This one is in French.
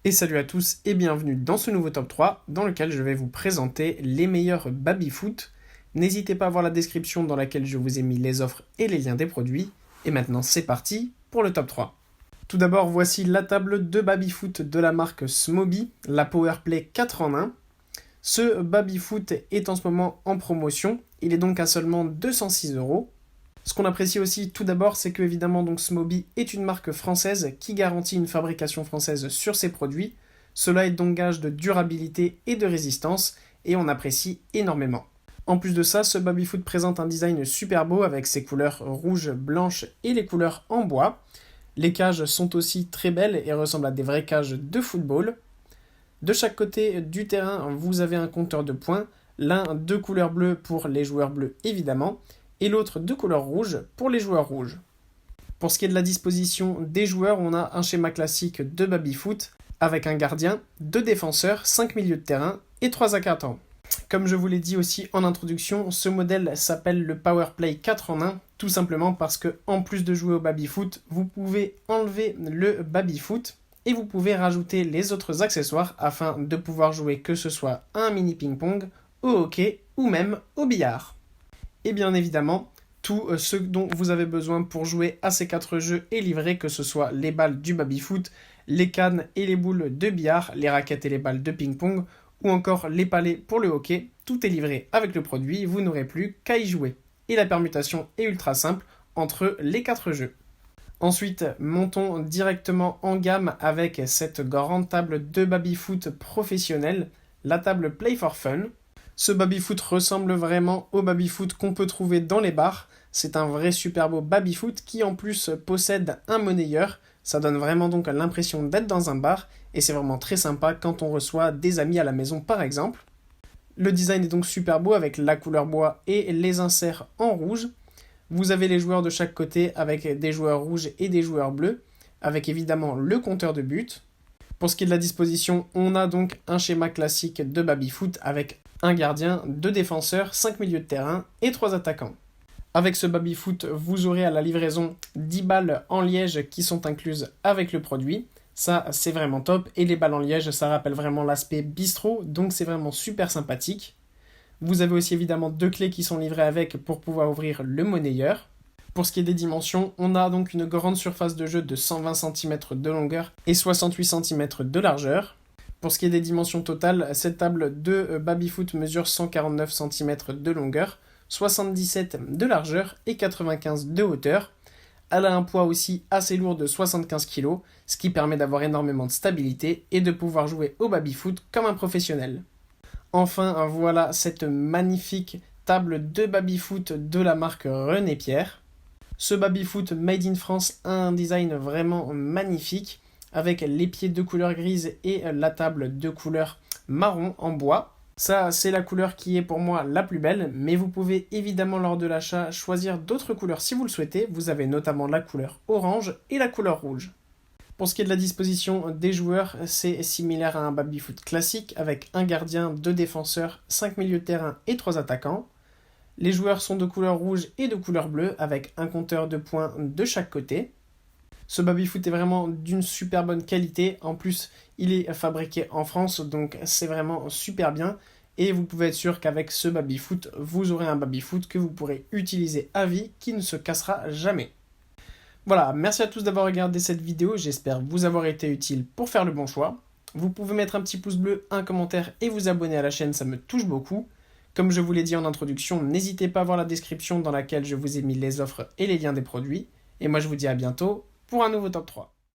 Et salut à tous et bienvenue dans ce nouveau top 3 dans lequel je vais vous présenter les meilleurs baby-foot. N'hésitez pas à voir la description dans laquelle je vous ai mis les offres et les liens des produits. Et maintenant c'est parti pour le top 3. Tout d'abord voici la table de baby-foot de la marque Smoby, la Powerplay 4 en 1. Ce baby-foot est en ce moment en promotion, il est donc à seulement 206€. Ce qu'on apprécie aussi tout d'abord, c'est que évidemment donc Smoby est une marque française qui garantit une fabrication française sur ses produits. Cela est donc gage de durabilité et de résistance et on apprécie énormément. En plus de ça, ce baby-foot présente un design super beau avec ses couleurs rouge, blanche et les couleurs en bois. Les cages sont aussi très belles et ressemblent à des vraies cages de football. De chaque côté du terrain, vous avez un compteur de points, l'un de couleur bleue pour les joueurs bleus évidemment, et l'autre de couleur rouge pour les joueurs rouges. Pour ce qui est de la disposition des joueurs, on a un schéma classique de baby-foot avec un gardien, 2 défenseurs, 5 milieux de terrain et 3 attaquants. Comme je vous l'ai dit aussi en introduction, ce modèle s'appelle le Powerplay 4 en 1, tout simplement parce que en plus de jouer au baby-foot, vous pouvez enlever le baby-foot et vous pouvez rajouter les autres accessoires afin de pouvoir jouer que ce soit à un mini ping-pong, au hockey ou même au billard. Et bien évidemment, tout ce dont vous avez besoin pour jouer à ces 4 jeux est livré, que ce soit les balles du baby-foot, les cannes et les boules de billard, les raquettes et les balles de ping-pong, ou encore les palets pour le hockey. Tout est livré avec le produit, vous n'aurez plus qu'à y jouer. Et la permutation est ultra simple entre les 4 jeux. Ensuite, montons directement en gamme avec cette grande table de baby-foot professionnelle, la table Play for Fun. Ce baby-foot ressemble vraiment au baby-foot qu'on peut trouver dans les bars. C'est un vrai super beau baby-foot qui en plus possède un monnayeur. Ça donne vraiment donc l'impression d'être dans un bar et c'est vraiment très sympa quand on reçoit des amis à la maison par exemple. Le design est donc super beau avec la couleur bois et les inserts en rouge. Vous avez les joueurs de chaque côté avec des joueurs rouges et des joueurs bleus, avec évidemment le compteur de but. Pour ce qui est de la disposition, on a donc un schéma classique de baby-foot avec un gardien, 2 défenseurs, 5 milieux de terrain et 3 attaquants. Avec ce baby-foot, vous aurez à la livraison 10 balles en liège qui sont incluses avec le produit. Ça, c'est vraiment top. Et les balles en liège, ça rappelle vraiment l'aspect bistrot, donc c'est vraiment super sympathique. Vous avez aussi évidemment 2 clés qui sont livrées avec pour pouvoir ouvrir le monnayeur. Pour ce qui est des dimensions, on a donc une grande surface de jeu de 120 cm de longueur et 68 cm de largeur. Pour ce qui est des dimensions totales, cette table de baby-foot mesure 149 cm de longueur, 77 de largeur et 95 de hauteur. Elle a un poids aussi assez lourd de 75 kg, ce qui permet d'avoir énormément de stabilité et de pouvoir jouer au baby-foot comme un professionnel. Enfin, voilà cette magnifique table de baby-foot de la marque René Pierre. Ce baby-foot made in France a un design vraiment magnifique, avec les pieds de couleur grise et la table de couleur marron en bois. Ça, c'est la couleur qui est pour moi la plus belle, mais vous pouvez évidemment lors de l'achat choisir d'autres couleurs si vous le souhaitez. Vous avez notamment la couleur orange et la couleur rouge. Pour ce qui est de la disposition des joueurs, c'est similaire à un baby-foot classique avec un gardien, 2 défenseurs, 5 milieux de terrain et 3 attaquants. Les joueurs sont de couleur rouge et de couleur bleue avec un compteur de points de chaque côté. Ce baby-foot est vraiment d'une super bonne qualité. En plus, il est fabriqué en France, donc c'est vraiment super bien. Et vous pouvez être sûr qu'avec ce baby-foot, vous aurez un baby-foot que vous pourrez utiliser à vie, qui ne se cassera jamais. Voilà, merci à tous d'avoir regardé cette vidéo. J'espère vous avoir été utile pour faire le bon choix. Vous pouvez mettre un petit pouce bleu, un commentaire et vous abonner à la chaîne, ça me touche beaucoup. Comme je vous l'ai dit en introduction, n'hésitez pas à voir la description dans laquelle je vous ai mis les offres et les liens des produits. Et moi je vous dis à bientôt pour un nouveau top 3.